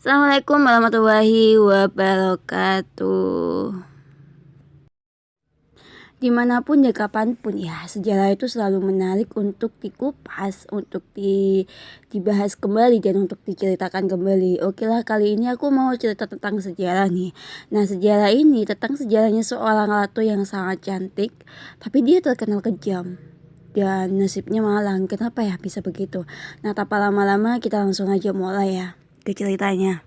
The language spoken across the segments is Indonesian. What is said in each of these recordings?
Assalamualaikum warahmatullahi wabarakatuh. Dimanapun dan kapanpun ya, sejarah itu selalu menarik untuk dikupas, untuk dibahas kembali dan untuk diceritakan kembali. Oke lah, kali ini aku mau cerita tentang sejarah nih. Nah, sejarah ini tentang sejarahnya seorang ratu yang sangat cantik, tapi dia terkenal kejam dan nasibnya malang. Kenapa ya bisa begitu? Nah, tanpa lama-lama kita langsung aja mulai ya ke ceritanya.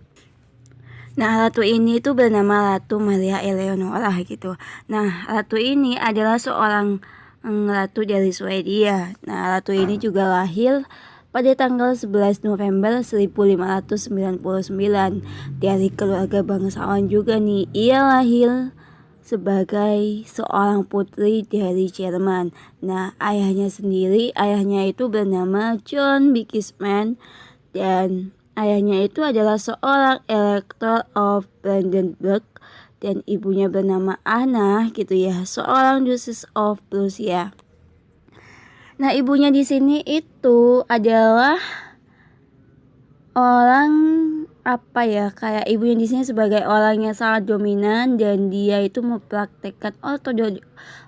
Nah, ratu ini itu bernama Ratu Maria Eleonora gitu. Nah, ratu ini adalah seorang ratu dari Swedia. Nah, ratu ini juga lahir pada tanggal 11 November 1599 dari keluarga bangsawan juga nih. Ia lahir sebagai seorang putri dari Jerman. Nah, ayahnya itu bernama John Bikisman dan ayahnya itu adalah seorang Elector of Brandenburg dan ibunya bernama Anna gitu ya, seorang Duchess of Prussia. Nah, ibunya di sini itu adalah orang kayak ibunya di sini sebagai orang yang sangat dominan dan dia itu mempraktekkan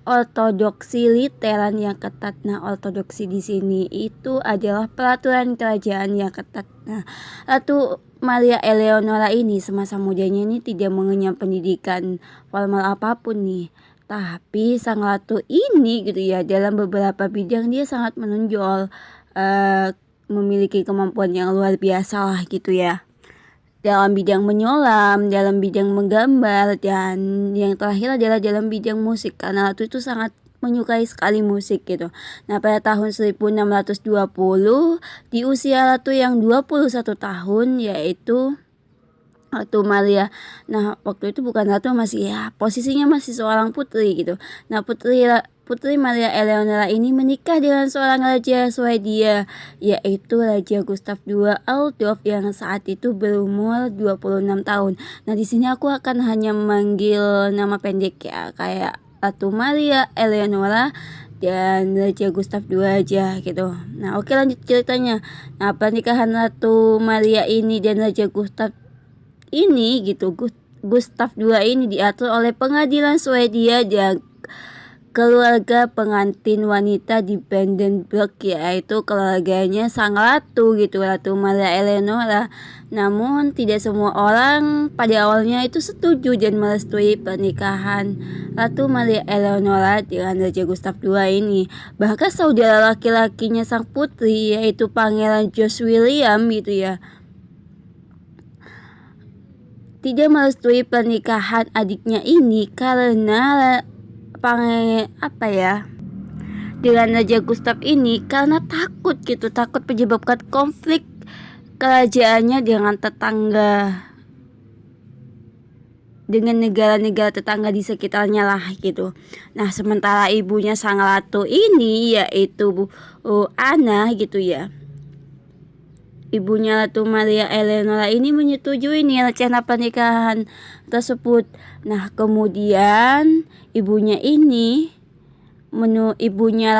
ortodoksi literan yang ketat. Nah, ortodoksi di sini itu adalah peraturan kerajaan yang ketat. Nah, Ratu Maria Eleonora ini semasa mudanya ini tidak mengenyam pendidikan formal apapun nih. Tapi sang ratu ini gitu ya, dalam beberapa bidang dia sangat menonjol, memiliki kemampuan yang luar biasa lah gitu ya. Dalam bidang menyolam, dalam bidang menggambar, dan yang terakhir adalah dalam bidang musik, karena ratu itu sangat menyukai sekali musik gitu. Nah, pada tahun 1620 di usia ratu yang 21 tahun, yaitu Ratu Maria. Nah, waktu itu bukan ratu, masih ya posisinya masih seorang putri gitu. Nah, Putri Maria Eleonora ini menikah dengan seorang raja Swedia, yaitu Raja Gustav II Adolf yang saat itu berumur 26 tahun. Nah, di sini aku akan hanya memanggil nama pendek ya, kayak Ratu Maria Eleonora dan Raja Gustav II aja gitu. Nah, oke, lanjut ceritanya. Nah, pernikahan Ratu Maria ini dan Raja Gustav ini gitu, Gustav II ini diatur oleh pengadilan Swedia dan keluarga pengantin wanita di Brandenburg, yaitu keluarganya sang ratu gitu, Ratu Maria Eleonora. Namun tidak semua orang pada awalnya itu setuju dan merestui pernikahan Ratu Maria Eleonora dengan Raja Gustav II ini. Bahkan saudara laki-lakinya sang putri, yaitu Pangeran George William gitu ya, tidak merestui pernikahan adiknya ini karena dengan Raja Gustav ini, karena takut menyebabkan konflik kerajaannya dengan negara-negara tetangga di sekitarnya lah gitu. Nah, sementara ibunya sang ratu ini yaitu Anna gitu ya, ibunya Ratu Maria Eleonora ini menyetujui nih rencana pernikahan tersebut. Nah, kemudian ibunya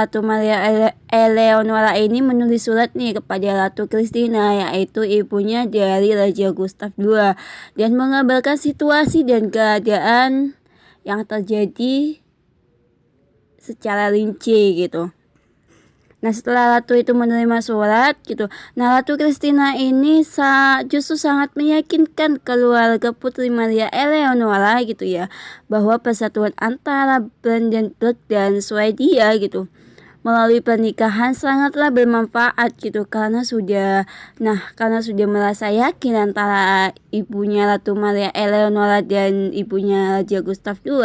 Ratu Maria Eleonora ini menulis surat nih kepada Ratu Christina, yaitu ibunya dari Raja Gustav II, dan mengabarkan situasi dan keadaan yang terjadi secara rinci gitu. Nah, setelah ratu itu menerima surat gitu, nah Ratu Christina ini justru sangat meyakinkan keluarga Putri Maria Eleonora gitu ya, bahwa persatuan antara Brandenburg dan Swedia gitu melalui pernikahan sangatlah bermanfaat gitu, karena sudah merasa yakin antara ibunya Ratu Maria Eleonora dan ibunya Raja Gustav II.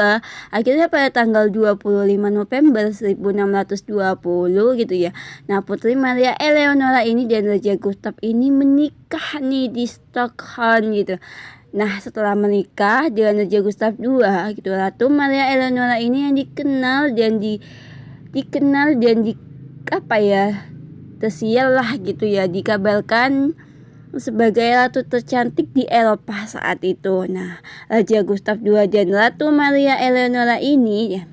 Akhirnya pada tanggal 25 November 1620 gitu ya, nah Putri Maria Eleonora ini dan Raja Gustav ini menikah nih di Stockholm gitu. Nah, setelah menikah dengan Raja Gustav II gitu, Ratu Maria Eleonora ini yang dikenal dan tersiar lah gitu ya, dikabarkan sebagai ratu tercantik di Eropa saat itu. Nah, Raja Gustav II dan Ratu Maria Eleonora ini ya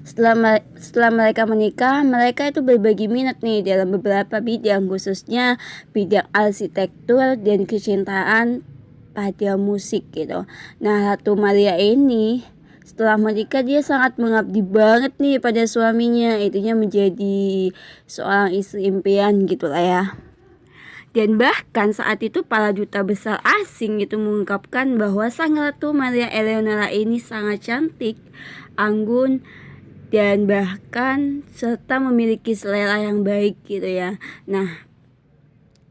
Setelah mereka menikah, mereka itu berbagi minat nih dalam beberapa bidang, khususnya bidang arsitektur dan kecintaan pada musik gitu. Nah, Ratu Maria ini setelah menikah dia sangat mengabdi banget nih pada suaminya, itunya menjadi seorang istri impian gitu lah ya. Dan bahkan saat itu para duta besar asing itu mengungkapkan bahwa sang Ratu Maria Eleonora ini sangat cantik, anggun, dan bahkan serta memiliki selera yang baik gitu ya. Nah,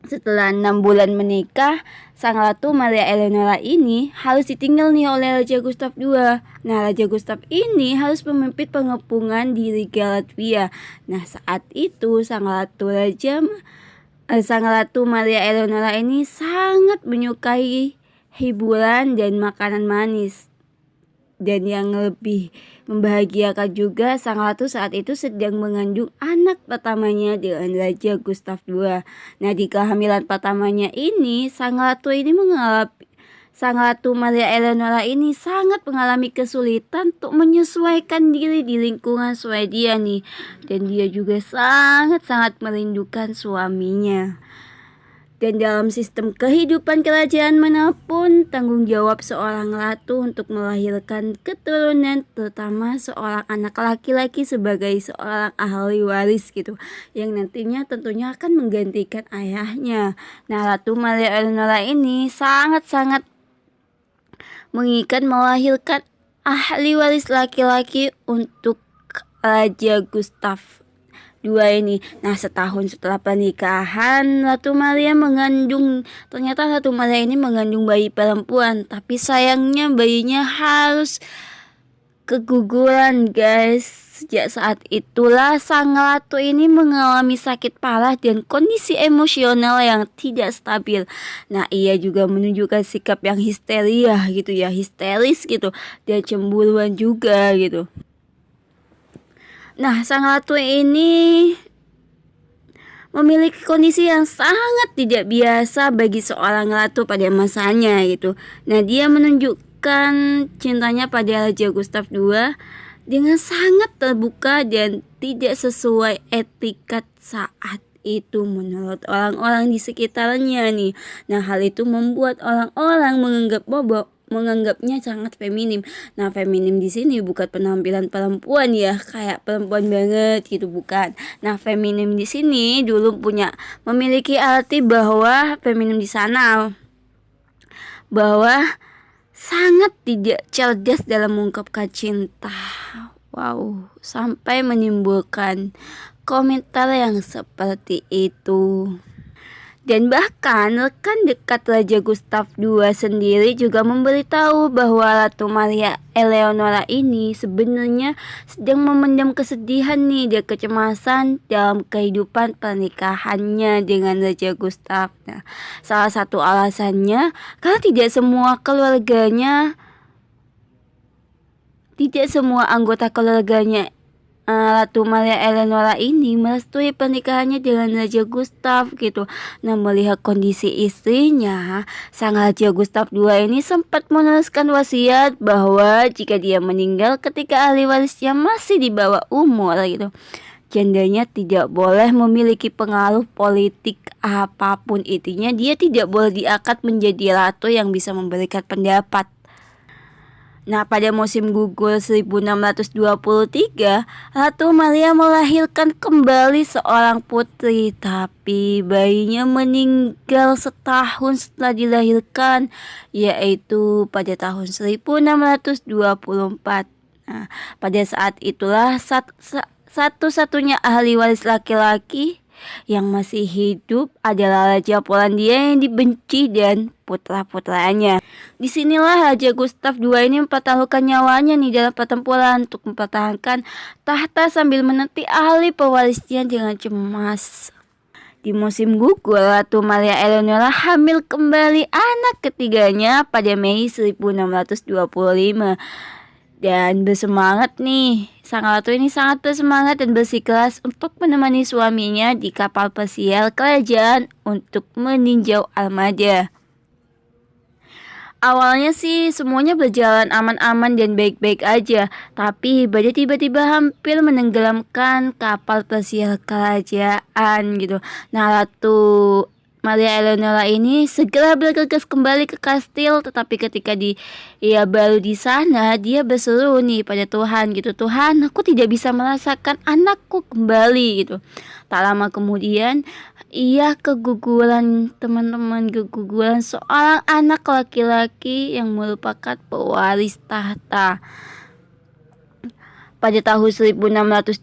setelah 6 bulan menikah, sang Ratu Maria Eleonora ini harus ditinggal nih oleh Raja Gustav II. Nah, Raja Gustav ini harus memimpin pengepungan di Riga Latvia. Nah, saat itu sang Ratu Maria Eleonora ini sangat menyukai hiburan dan makanan manis. Dan yang lebih membahagiakan juga, sang ratu saat itu sedang mengandung anak pertamanya dengan Raja Gustav II. Nah, di kehamilan pertamanya ini, sang Ratu Maria Eleonora ini sangat mengalami kesulitan untuk menyesuaikan diri di lingkungan Swedia nih. Dan dia juga sangat-sangat merindukan suaminya. Dan dalam sistem kehidupan kerajaan manapun, tanggung jawab seorang ratu untuk melahirkan keturunan, terutama seorang anak laki-laki sebagai seorang ahli waris gitu, yang nantinya tentunya akan menggantikan ayahnya. Nah, Ratu Maria Eleonora ini sangat-sangat menginginkan melahirkan ahli waris laki-laki untuk Raja Gustav II ini. Nah, setahun setelah pernikahan, ternyata Ratu Maria ini mengandung bayi perempuan, tapi sayangnya bayinya harus keguguran, guys. Sejak saat itulah sang ratu ini mengalami sakit parah dan kondisi emosional yang tidak stabil. Nah, ia juga menunjukkan sikap yang histeria gitu ya, histeris gitu, dan cemburuan juga gitu. Nah, sang ratu ini memiliki kondisi yang sangat tidak biasa bagi seorang ratu pada masanya gitu. Nah, dia menunjukkan cintanya pada Raja Gustav II dengan sangat terbuka dan tidak sesuai etikat saat itu menurut orang-orang di sekitarnya nih. Nah, hal itu membuat orang-orang menganggapnya sangat feminim. Nah, feminim di sini bukan penampilan perempuan ya, kayak perempuan banget gitu, bukan. Nah, feminim di sini dulu memiliki arti bahwa feminim di sana bahwa sangat tidak cerdas dalam mengungkapkan cinta. Wow, sampai menimbulkan komentar yang seperti itu. Dan bahkan rekan dekat Raja Gustav II sendiri juga memberitahu bahwa Ratu Maria Eleonora ini sebenarnya sedang memendam kesedihan nih dan kecemasan dalam kehidupan pernikahannya dengan Raja Gustav. Nah, salah satu alasannya karena tidak semua anggota keluarganya Ratu Maria Eleonora ini merestui pernikahannya dengan Raja Gustav gitu. Nah, melihat kondisi istrinya, sang Raja Gustav II ini sempat menuliskan wasiat bahwa jika dia meninggal ketika ahli warisnya masih di bawah umur gitu, jandanya tidak boleh memiliki pengaruh politik apapun. Intinya dia tidak boleh diangkat menjadi ratu yang bisa memberikan pendapat. Nah, pada musim gugur 1623, Ratu Maria melahirkan kembali seorang putri, tapi bayinya meninggal setahun setelah dilahirkan, yaitu pada tahun 1624. Nah, pada saat itulah satu-satunya ahli waris laki-laki yang masih hidup adalah Raja Polandia yang dibenci dan putra-putranya. Disinilah Raja Gustav II ini mempertaruhkan nyawanya nih dalam pertempuran untuk mempertahankan tahta sambil menanti ahli pewarisnya dengan cemas. Di musim gugur, Ratu Maria Eleonora hamil kembali anak ketiganya pada Mei 1625. Dan bersemangat nih, sang ratu ini sangat bersemangat dan bersikeras untuk menemani suaminya di kapal pesiar kerajaan untuk meninjau armada. Awalnya sih semuanya berjalan aman-aman dan baik-baik aja, tapi badai tiba-tiba hampir menenggelamkan kapal pesiar kerajaan gitu. Nah, Ratu Maria Eleonora ini segera bergegas kembali ke kastil, tetapi ketika ia baru di sana, dia berseru nih pada Tuhan gitu, Tuhan, aku tidak bisa merasakan anakku kembali gitu. Tak lama kemudian, ia keguguran, teman-teman, keguguran seorang anak laki-laki yang merupakan pewaris tahta. Pada tahun 1626,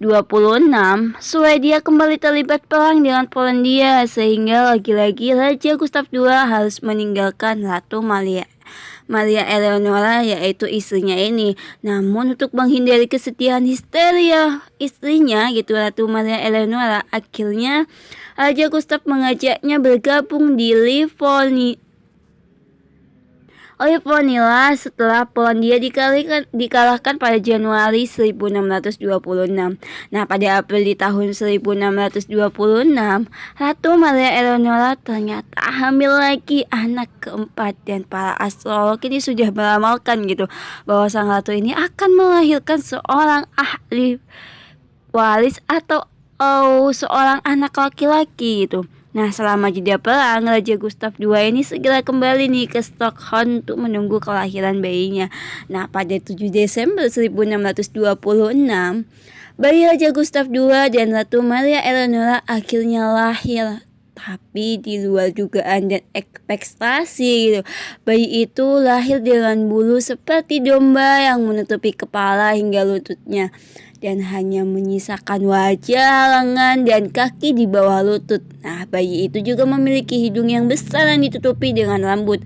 Swedia kembali terlibat perang dengan Polandia sehingga lagi-lagi Raja Gustav II harus meninggalkan Ratu Maria Eleonora, yaitu istrinya ini. Namun untuk menghindari kesedihan histeria istrinya gitu, Ratu Maria Eleonora, akhirnya Raja Gustav mengajaknya bergabung di Livonila setelah Polandia dikalahkan pada Januari 1626. Nah, pada April di tahun 1626, Ratu Maria Eleonora ternyata hamil lagi, anak keempat, dan para astrolog ini sudah meramalkan gitu bahwa sang ratu ini akan melahirkan seorang ahli waris atau seorang anak laki-laki gitu. Nah, selama jeda perang, Raja Gustav II ini segera kembali nih ke Stockholm untuk menunggu kelahiran bayinya. Nah, pada 7 Desember 1626, bayi Raja Gustav II dan Ratu Maria Eleonora akhirnya lahir. Tapi di luar dugaan dan ekspektasi gitu. Bayi itu lahir dengan bulu seperti domba yang menutupi kepala hingga lututnya, dan hanya menyisakan wajah, lengan, dan kaki di bawah lutut. Nah, bayi itu juga memiliki hidung yang besar yang ditutupi dengan rambut.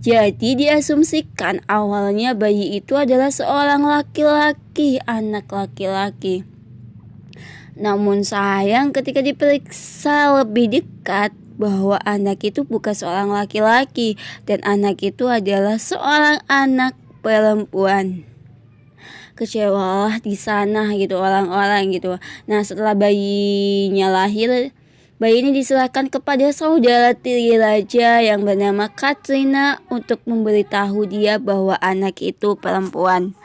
Jadi diasumsikan awalnya bayi itu adalah seorang laki-laki, anak laki-laki. Namun sayang ketika diperiksa lebih dekat bahwa anak itu bukan seorang laki-laki dan anak itu adalah seorang anak perempuan. Kecewalah di sana gitu orang-orang gitu. Nah, setelah bayinya lahir, bayi ini diserahkan kepada saudara tiri raja yang bernama Katrina untuk memberitahu dia bahwa anak itu perempuan.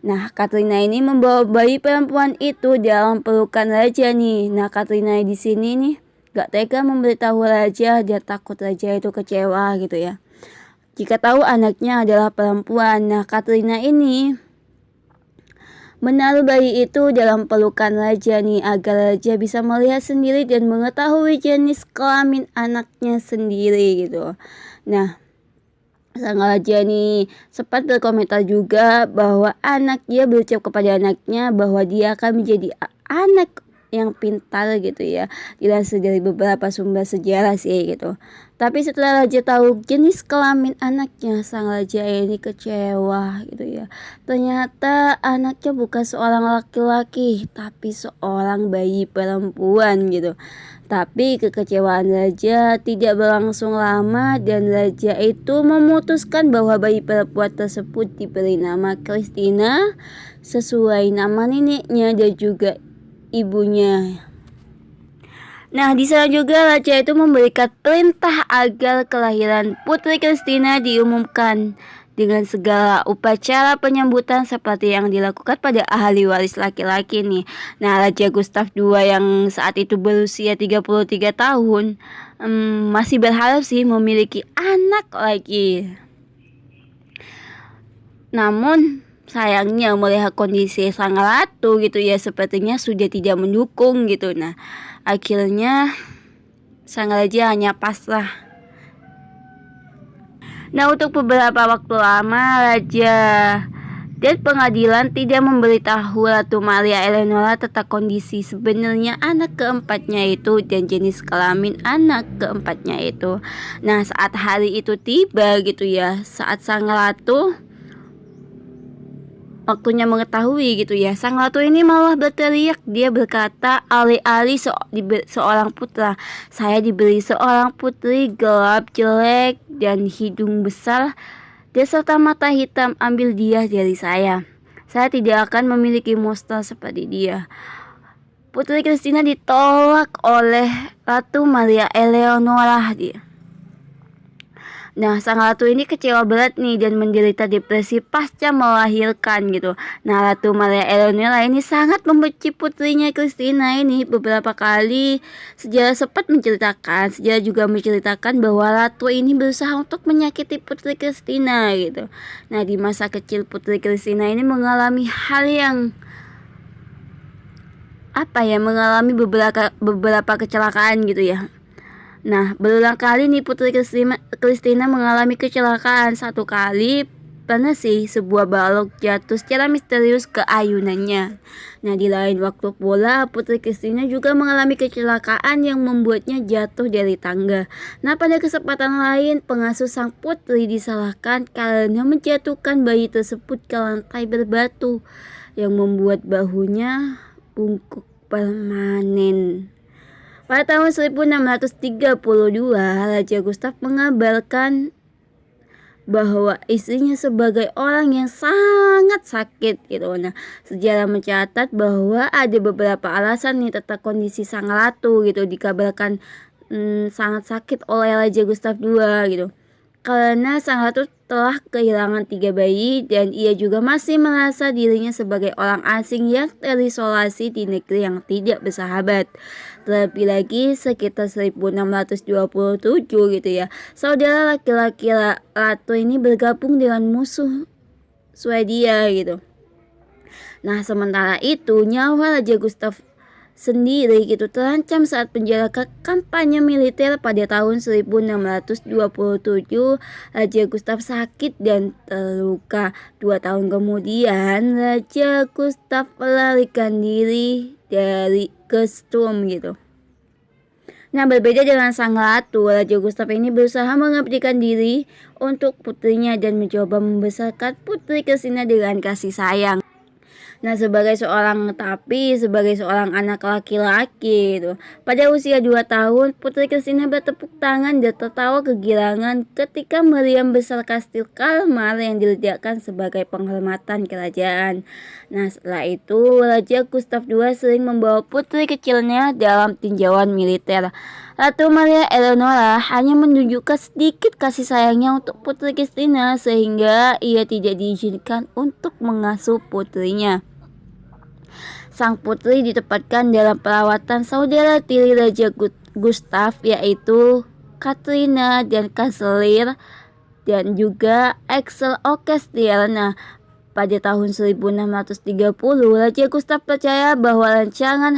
Nah, Katrina ini membawa bayi perempuan itu dalam pelukan raja nih. Nah, Katrina di sini nih gak tega memberitahu raja, dia takut raja itu kecewa gitu ya jika tahu anaknya adalah perempuan. Nah, Katrina ini menaruh bayi itu dalam pelukan raja nih agar raja bisa melihat sendiri dan mengetahui jenis kelamin anaknya sendiri gitu. Nah, sang raja nih sempat berkomentar juga bahwa dia berucap kepada anaknya bahwa dia akan menjadi anak yang pintar gitu ya, dilansir dari beberapa sumber sejarah sih gitu. Tapi setelah raja tahu jenis kelamin anaknya, sang raja ini kecewa gitu ya. Ternyata anaknya bukan seorang laki-laki, tapi seorang bayi perempuan gitu. Tapi kekecewaan raja tidak berlangsung lama dan raja itu memutuskan bahwa bayi perempuan tersebut diberi nama Christina sesuai nama neneknya dan juga ibunya. Nah, di sana juga raja itu memberikan perintah agar kelahiran Putri Christina diumumkan dengan segala upacara penyambutan seperti yang dilakukan pada ahli waris laki-laki nih. Nah, Raja Gustav II yang saat itu berusia 33 tahun masih berharap sih memiliki anak lagi. Namun sayangnya melihat kondisi sang ratu gitu ya, sepertinya sudah tidak mendukung gitu. Nah, akhirnya sang raja hanya pasrah. Nah, untuk beberapa waktu lama raja dan pengadilan tidak memberitahu Ratu Maria Eleonora tentang kondisi sebenarnya anak keempatnya itu dan jenis kelamin anak keempatnya itu. Nah, saat hari itu tiba gitu ya, saat sang ratu waktunya mengetahui gitu ya, sang ratu ini malah berteriak. Dia berkata, alih-alih seorang putra, saya diberi seorang putri gelap, jelek, dan hidung besar, dan serta mata hitam. Ambil dia dari saya. Saya tidak akan memiliki monster seperti dia. Putri Christina ditolak oleh Ratu Maria Eleonora dia. Nah, sang ratu ini kecewa berat nih dan menderita depresi pasca melahirkan gitu. Nah, Ratu Maria Eleonora ini sangat membenci putrinya Christina ini. Beberapa kali sejarah sempat menceritakan, sejarah juga menceritakan bahwa ratu ini berusaha untuk menyakiti putri Christina gitu. Nah, di masa kecil putri Christina ini mengalami hal yang mengalami beberapa kecelakaan gitu ya. Nah, berulang kali nih putri Christina mengalami kecelakaan. Satu kali pernah sih sebuah balok jatuh secara misterius ke ayunannya. Nah, di lain waktu pula putri Christina juga mengalami kecelakaan yang membuatnya jatuh dari tangga. Nah, pada kesempatan lain pengasuh sang putri disalahkan karena menjatuhkan bayi tersebut ke lantai berbatu yang membuat bahunya bungkuk permanen. Pada tahun 1632, Raja Gustav mengabarkan bahwa istrinya sebagai orang yang sangat sakit gitu. Nah, sejarah mencatat bahwa ada beberapa alasan nih tentang kondisi sang ratu gitu, dikabarkan sangat sakit oleh Raja Gustav II gitu. Karena sang ratu telah kehilangan 3 bayi dan ia juga masih merasa dirinya sebagai orang asing yang terisolasi di negeri yang tidak bersahabat. Terlebih lagi sekitar 1627 gitu ya, saudara laki-laki ratu ini bergabung dengan musuh Swedia gitu. Nah, sementara itu nyawa Raja Gustav sendiri gitu terancam saat penjaga kampanye militer pada tahun 1627. Raja Gustav sakit dan terluka. 2 tahun kemudian Raja Gustav melarikan diri dari ke Sturm gitu. Nah, berbeda dengan sang ratu, Raja Gustav ini berusaha mengabdikan diri untuk putrinya dan mencoba membesarkan putri Christina dengan kasih sayang. Nah, sebagai seorang anak laki-laki itu, pada usia 2 tahun, putri Christina bertepuk tangan dan tertawa kegirangan ketika meriam besar kastil Kalmar yang diletakkan sebagai penghormatan kerajaan. Nah, setelah itu Raja Gustav II sering membawa putri kecilnya dalam tinjauan militer. Ratu Maria Eleonora hanya menunjukkan sedikit kasih sayangnya untuk putri Christina sehingga ia tidak diizinkan untuk mengasuh putrinya. Sang putri ditempatkan dalam perawatan saudara tiri Raja Gustav, yaitu Katrina dan Kanselir dan juga Axel Oxenstierna. Nah, pada tahun 1630 Raja Gustav percaya bahwa rancangan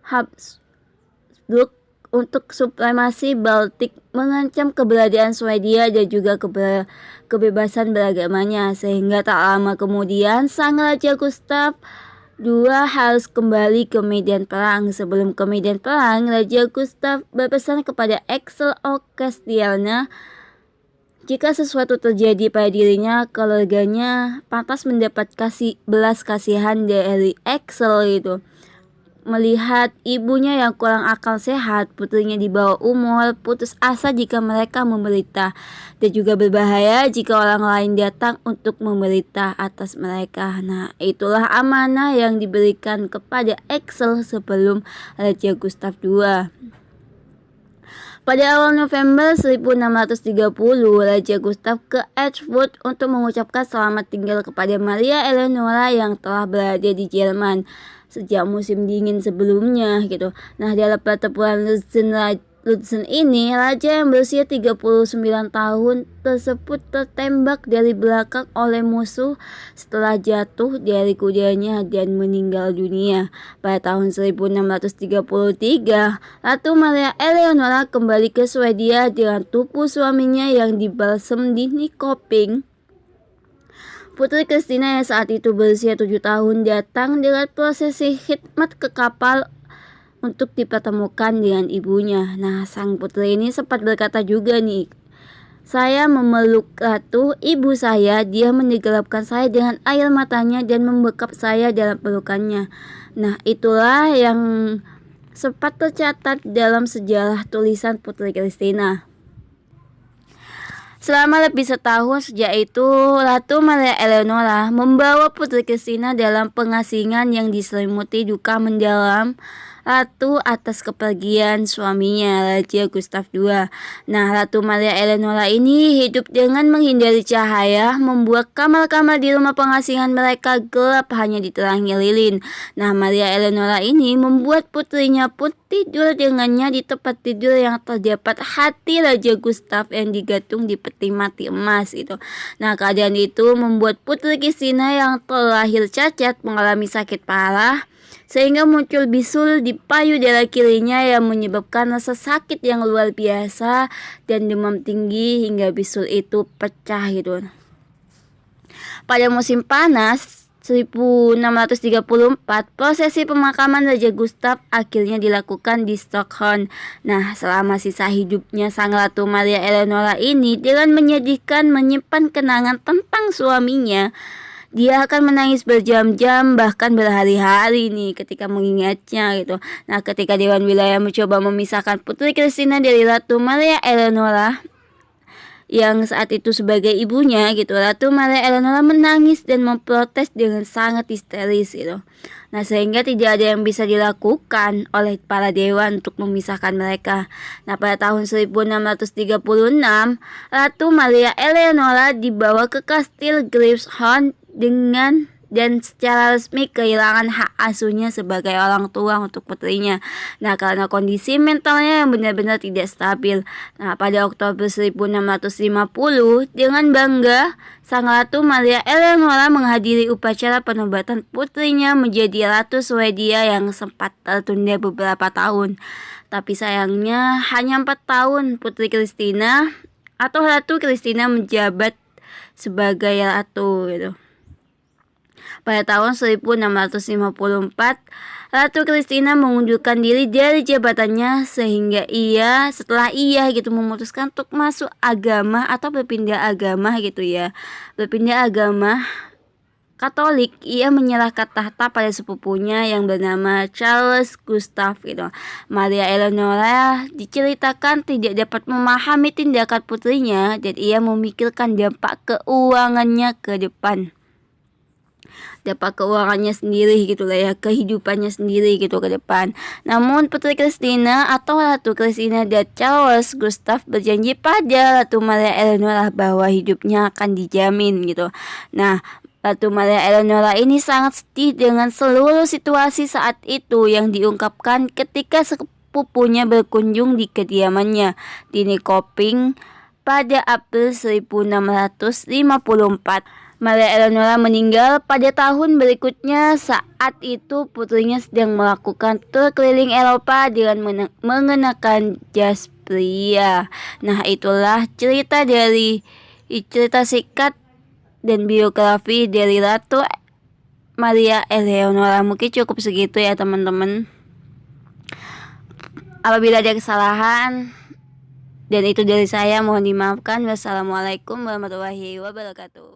Habsburg untuk supremasi Baltik mengancam keberadaan Swedia dan juga kebebasan beragamanya, sehingga tak lama kemudian sang Raja Gustav II harus kembali ke medan perang. Sebelum ke medan perang, Raja Gustav berpesan kepada Axel Oxenstierna jika sesuatu terjadi pada dirinya, keluarganya pantas mendapat belas kasihan dari Axel itu. Melihat ibunya yang kurang akal sehat, putrinya di bawah umur putus asa jika mereka memerintah, dan juga berbahaya jika orang lain datang untuk memerintah atas mereka. Nah, itulah amanah yang diberikan kepada Axel sebelum Raja Gustav II. Pada awal November 1630, Raja Gustav ke Erfurt untuk mengucapkan selamat tinggal kepada Maria Eleonora yang telah berada di Jerman sejak musim dingin sebelumnya gitu. Nah, dalam pertempuran Lutzen ini, raja yang berusia 39 tahun tersebut tertembak dari belakang oleh musuh setelah jatuh dari kudanya dan meninggal dunia. Pada tahun 1633, Ratu Maria Eleonora kembali ke Swedia dengan tubuh suaminya yang dibalsem di Nyköping. Putri Christina yang saat itu berusia 7 tahun datang dengan prosesi khidmat ke kapal untuk dipertemukan dengan ibunya. Nah, sang putri ini sempat berkata juga nih, "Saya memeluk ratu, ibu saya, dia menenggelamkan saya dengan air matanya dan membekap saya dalam pelukannya." Nah, itulah yang sempat tercatat dalam sejarah tulisan Putri Christina. Selama lebih setahun sejak itu, Ratu Maria Eleonora membawa Putri Christina dalam pengasingan yang diselimuti duka mendalam Ratu atas kepergian suaminya, Raja Gustav II. Nah, Ratu Maria Eleonora ini hidup dengan menghindari cahaya, membuat kamar-kamar di rumah pengasingan mereka gelap hanya diterangi lilin. Nah, Maria Eleonora ini membuat putrinya pun tidur dengannya di tempat tidur yang terdapat hati Raja Gustav yang digantung di peti mati emas itu. Nah, keadaan itu membuat putri Kristina yang terlahir cacat mengalami sakit parah sehingga muncul bisul di payu dada kirinya yang menyebabkan rasa sakit yang luar biasa dan demam tinggi hingga bisul itu pecah gitu. Pada musim panas 1634, prosesi pemakaman Raja Gustav akhirnya dilakukan di Stockholm. Nah, selama sisa hidupnya Sang Ratu Maria Eleonora ini dengan menyedihkan menyimpan kenangan tentang suaminya, dia akan menangis berjam-jam bahkan berhari-hari nih ketika mengingatnya gitu. Nah, ketika Dewan Wilayah mencoba memisahkan Putri Kristina dari Ratu Maria Eleonora yang saat itu sebagai ibunya gitu, Ratu Maria Eleonora menangis dan memprotes dengan sangat histeris gitu. Nah, sehingga tidak ada yang bisa dilakukan oleh para dewan untuk memisahkan mereka. Nah, pada tahun 1636, Ratu Maria Eleonora dibawa ke kastil Greifswald dan secara resmi kehilangan hak asuhnya sebagai orang tua untuk putrinya. Nah, karena kondisi mentalnya yang benar-benar tidak stabil. Nah, pada Oktober 1650, dengan bangga, Sang Ratu Maria Eleonora menghadiri upacara penobatan putrinya menjadi Ratu Swedia yang sempat tertunda beberapa tahun. Tapi sayangnya hanya 4 tahun Putri Kristina atau Ratu Kristina menjabat sebagai ratu gitu. Pada tahun 1654, Ratu Kristina mengundurkan diri dari jabatannya sehingga setelah ia memutuskan untuk masuk agama atau berpindah agama gitu ya. Berpindah agama Katolik, ia menyerahkan tahta pada sepupunya yang bernama Charles Gustav gitu. Maria Eleonora diceritakan tidak dapat memahami tindakan putrinya dan ia memikirkan dampak keuangannya ke depan. Dapat keuangannya sendiri gitu lah ya, kehidupannya sendiri gitu ke depan. Namun Putri Kristina atau Ratu Kristina dan Charles Gustav berjanji pada Ratu Maria Eleonora bahwa hidupnya akan dijamin gitu. Nah, Ratu Maria Eleonora ini sangat sedih dengan seluruh situasi saat itu yang diungkapkan ketika sepupunya berkunjung di kediamannya di Nyköping pada April 1654. Maria Eleonora meninggal pada tahun berikutnya. Saat itu putrinya sedang melakukan tur keliling Eropa dengan mengenakan jas pria. Nah, itulah cerita singkat dan biografi dari Ratu Maria Eleonora. Mungkin cukup segitu ya teman-teman. Apabila ada kesalahan dan itu dari saya, mohon dimaafkan. Wassalamualaikum warahmatullahi wabarakatuh.